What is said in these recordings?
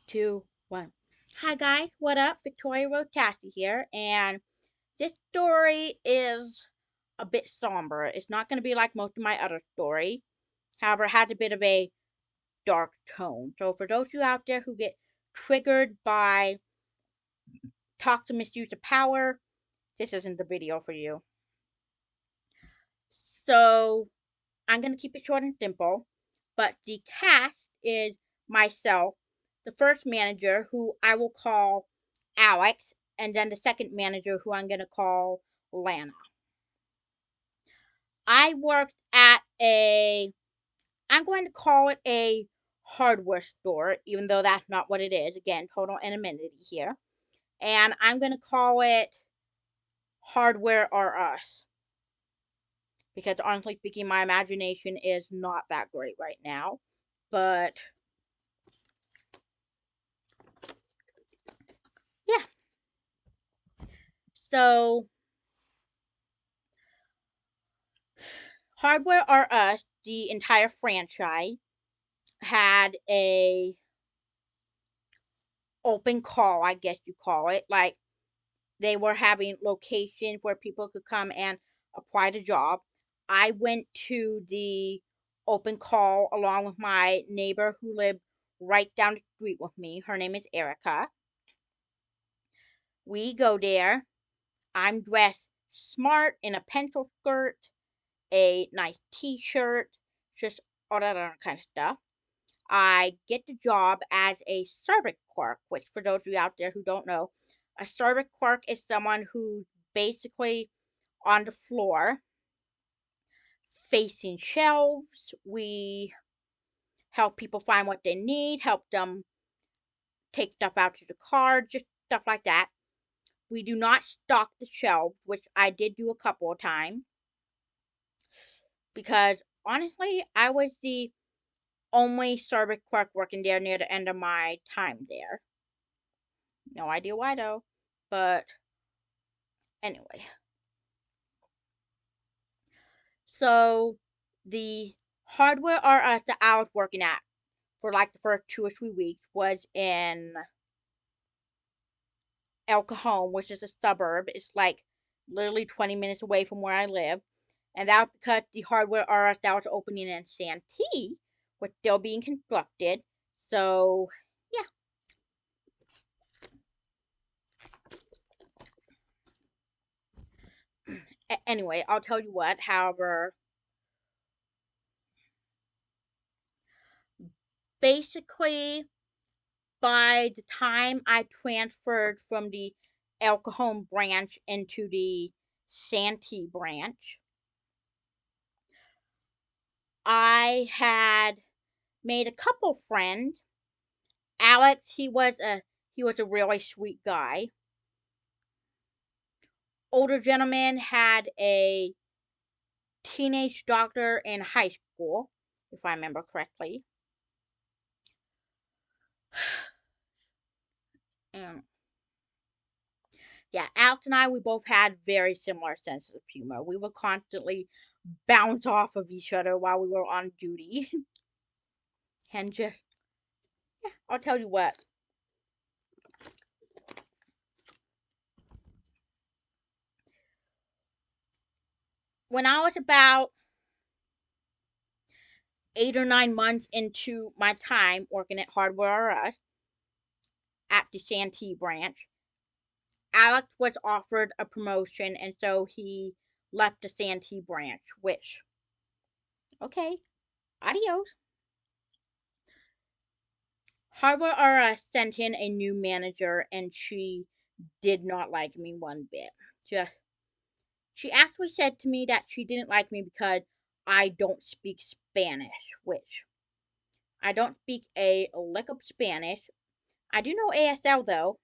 Two, one. Hi guys, what up? Victoria Roze Tassi here, and this story is a bit somber. It's not going to be like most of my other stories. However, it has a bit of a dark tone. So for those of you out there who get triggered by toxic misuse of power, this isn't the video for you. So I'm going to keep it short and simple, but the cast is myself, the first manager, who I will call Alex, and then the second manager, who I'm going to call Lana. I worked at I'm going to call it a hardware store, even though that's not what it is. Again, total anonymity here. And I'm going to call it Hardware or Us. Because honestly speaking, my imagination is not that great right now. But yeah. So, Hardware R Us, the entire franchise, had a open call, I guess you call it. Like they were having locations where people could come and apply the job. I went to the open call along with my neighbor who lived right down the street with me. Her name is Erica. We go there. I'm dressed smart in a pencil skirt, a nice t-shirt, just all that other kind of stuff. I get the job as a service clerk, which for those of you out there who don't know, a service clerk is someone who's basically on the floor facing shelves. We help people find what they need, help them take stuff out to the car, just stuff like that. We do not stock the shelves, which I did do a couple of times because honestly, I was the only service clerk working there near the end of my time there. No idea why though. But anyway, so the hardware RS that I was working at for like the first 2 or 3 weeks was in El Cajon, which is a suburb. It's like literally 20 minutes away from where I live. And that was because the hardware RS that was opening in Santee was still being constructed. So, yeah. Anyway, I'll tell you what. However, basically, by the time I transferred from the El Cajon branch into the Santee branch, I had made a couple friends. Alex, he was a really sweet guy. Older gentleman had a teenage daughter in high school, if I remember correctly. And yeah, Alex and I, we both had very similar senses of humor. We would constantly bounce off of each other while we were on duty. And just, yeah, I'll tell you what. When I was about 8 or 9 months into my time working at Hardware R Us at the Santee branch, Alex was offered a promotion, and so he left the Santee branch, which, okay, adios. Harbor RS sent in a new manager, and she did not like me one bit. Just, she actually said to me that she didn't like me because I don't speak Spanish, which I don't speak a lick of Spanish. I do know ASL though,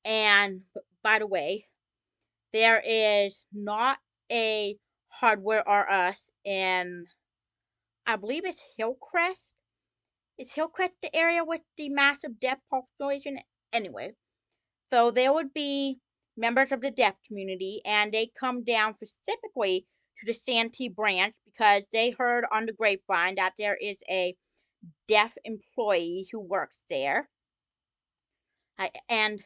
and by the way, there is not a hardware R us in, I believe it's Hillcrest. Is Hillcrest the area with the massive deaf population? Anyway, so there would be members of the deaf community, and they come down specifically to the Santee branch because they heard on the grapevine that there is a deaf employee who works there. And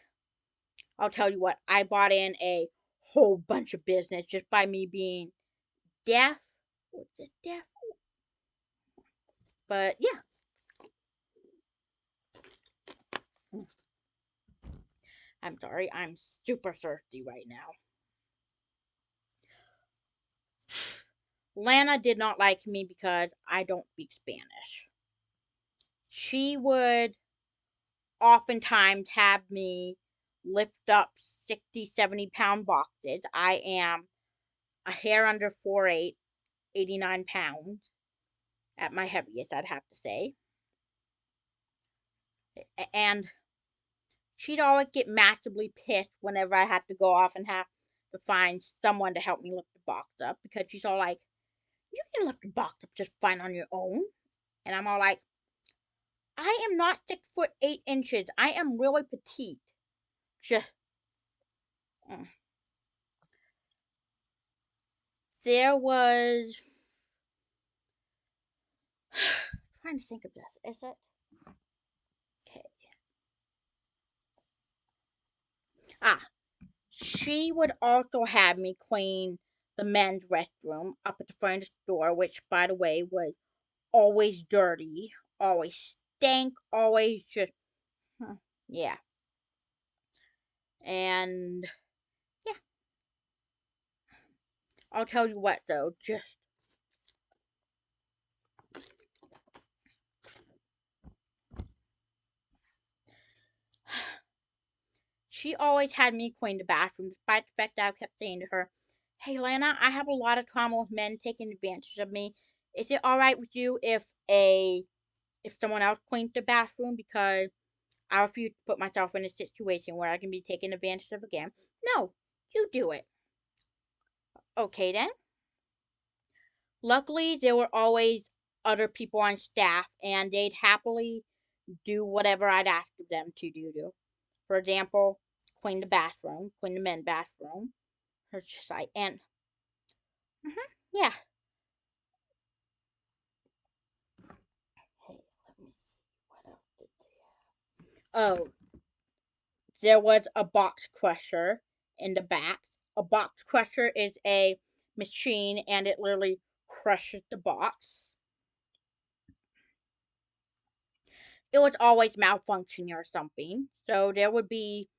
I'll tell you what, I bought in a whole bunch of business just by me being deaf. What's it, deaf? But yeah, I'm sorry, I'm super thirsty right now. Lana did not like me because I don't speak Spanish. She would oftentimes have me lift up 60, 70 pound boxes. I am a hair under 4'8", 89 pounds at my heaviest, I'd have to say. And she'd always get massively pissed whenever I had to go off and have to find someone to help me lift the box up, because she's all like, "You can lift the box up just fine on your own." And I'm all like, "I am not 6'8" I am really petite. Just, mm. There was trying to think of this. Is it okay? Ah, she would also have me clean the men's restroom up at the front of the store, which, by the way, was always dirty, always stank, always just, yeah. And yeah, I'll tell you what though, just she always had me clean the bathroom, despite the fact that I kept saying to her, "Hey, Lana, I have a lot of trauma with men taking advantage of me. Is it all right with you if someone else cleans the bathroom, because I refuse to put myself in a situation where I can be taken advantage of again. No, you do it." Okay then. Luckily, there were always other people on staff, and they'd happily do whatever I'd ask them to do. For example, clean the bathroom, clean the men's bathroom. Or just like, and yeah. Hey, let me see what else did they have. Oh, there was a box crusher in the back. A box crusher is a machine, and it literally crushes the box. It was always malfunctioning or something. So there would be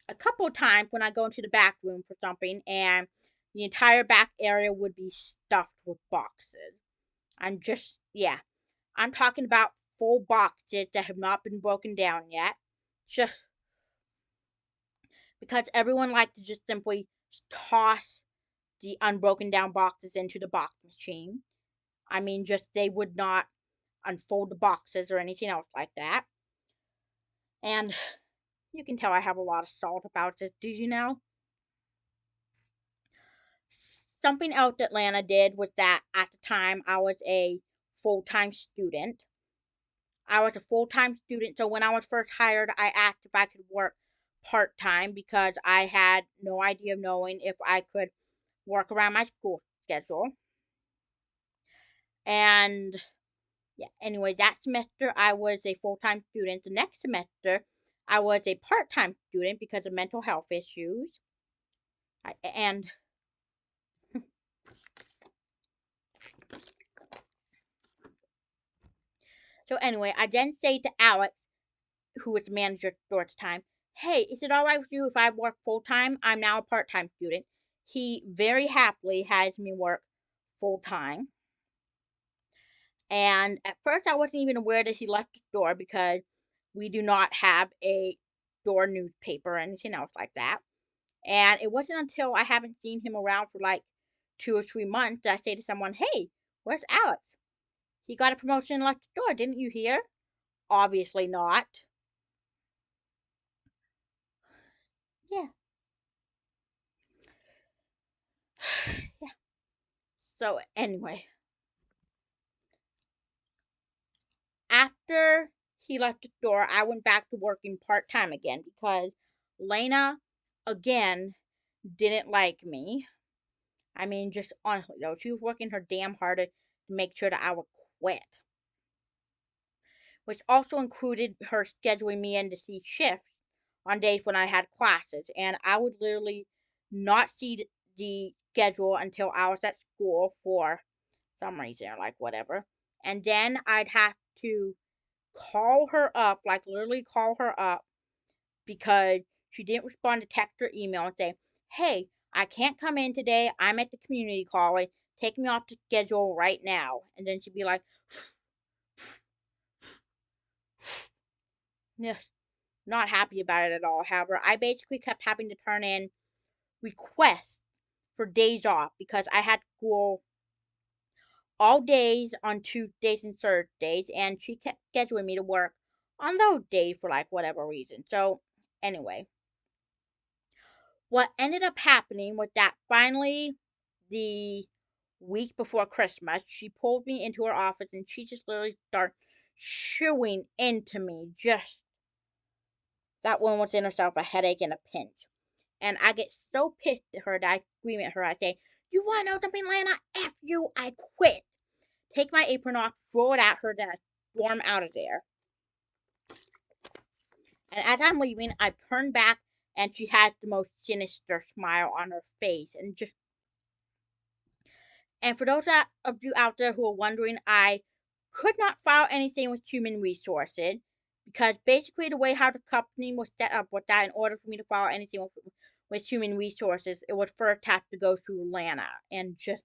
a couple of times when I go into the back room for something, and the entire back area would be stuffed with boxes. Yeah, I'm talking about full boxes that have not been broken down yet. Just because everyone likes to just simply toss the unbroken down boxes into the box machine. I mean, just they would not unfold the boxes or anything else like that. And you can tell I have a lot of salt about this. Did you know? Something else that Lana did was that at the time I was a full time student. I was a full time student, so when I was first hired, I asked if I could work part time because I had no idea of knowing if I could work around my school schedule. And yeah, anyway, that semester I was a full time student. The next semester, I was a part time student because of mental health issues. And so, anyway, I then say to Alex, who was the manager at the store at the time, "Hey, is it all right with you if I work full time? I'm now a part time student." He very happily has me work full time. And at first, I wasn't even aware that he left the store because we do not have a store newspaper or anything else like that. And it wasn't until I haven't seen him around for like 2 or 3 months that I say to someone, "Hey, where's Alex? He got a promotion and left the store. Didn't you hear?" Obviously not. Yeah. Yeah. So anyway, after he left the store, I went back to working part time again because Lena again didn't like me. I mean, just honestly though, she was working her damn hardest to make sure that I would quit. which also included her scheduling me in to see shifts on days when I had classes. And I would literally not see the schedule until I was at school for some reason or like whatever. And then I'd have to call her up, like literally call her up because she didn't respond to text or email and say, "Hey, I can't come in today. I'm at the community college. Take me off the schedule right now." And then she'd be like, "Yes, not happy about it at all." However, I basically kept having to turn in requests for days off because I had school all days on Tuesdays and Thursdays, and she kept scheduling me to work on those days for like whatever reason. So, anyway, what ended up happening was that finally, the week before Christmas, she pulled me into her office and she just literally started chewing into me. Just that woman was in herself a headache and a pinch. And I get so pissed at her that I scream at her. I say, "You want to know something, Lana? F you, I quit." Take my apron off, throw it at her, then I storm out of there. And as I'm leaving, I turn back and she has the most sinister smile on her face. And for those of you out there who are wondering, I could not file anything with human resources because basically the way how the company was set up was that in order for me to file anything with human resources, it would first have to go through Lana. And just,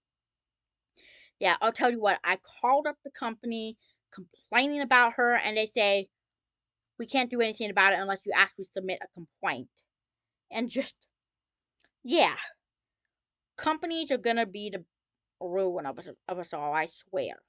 yeah, I'll tell you what, I called up the company complaining about her, and they say, "We can't do anything about it unless you actually submit a complaint." And just, yeah, companies are gonna be the ruin of us all, I swear.